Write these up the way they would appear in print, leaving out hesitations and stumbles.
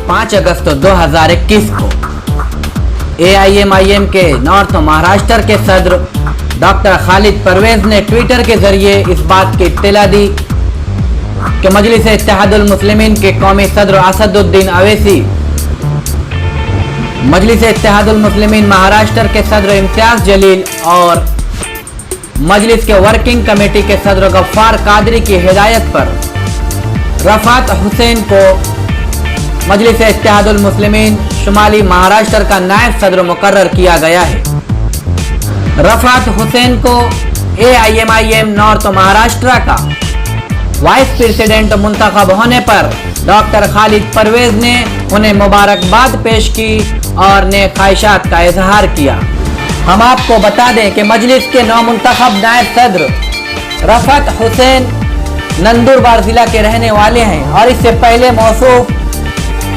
5 अगस्त 2021 को AIMIM के north Maharashtra के सदर डॉक्टर खालिद परवेज ने ट्विटर के जरिए इस बात की इत्तला दी कि मजलिस इत्तेहादुल मुस्लिमीन के कौमी सदर असदुद्दीन अवैसी, मजलिस इत्तेहादुल मुस्लिमीन महाराष्ट्र के सदर इम्तियाज जलील और मजलिस के वर्किंग कमेटी के सदर गफ्फार कादरी की हिदायत पर रफात हुसैन को मजलिस इत्तेहादुल मुस्लिमीन शुमाली महाराष्ट्र का नायब सदर मुकर्रर किया गया है। रफात हुसैन को AIMIM नॉर्थ महाराष्ट्र का वाइस प्रेसिडेंट मुंतखब होने पर डॉक्टर खालिद परवेज ने उन्हें मुबारकबाद पेश की और नेक ख्वाहिशात का इजहार किया। हम आपको बता दें कि मजलिस के नौमुंतखब नायब सदर रफात हुसैन नंदुरबार जिला के रहने वाले हैं और इससे पहले मौसूफ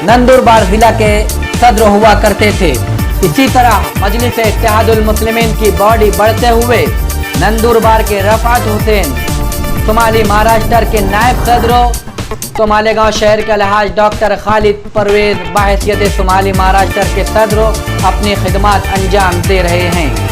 नंदुरबार जिला के सदर हुआ करते थे। इसी तरह मजलिस इत्तेहादुल मुस्लिमीन की बॉडी बढ़ते हुए नंदुरबार के रफात हुसैन शुमाली महाराष्ट्र के नायब सदरों तो मालेगांव शहर के अलहाज डॉक्टर खालिद परवेज बहैसियत शुमाली महाराष्ट्र के सदरों अपनी खिदमत अंजाम दे रहे हैं।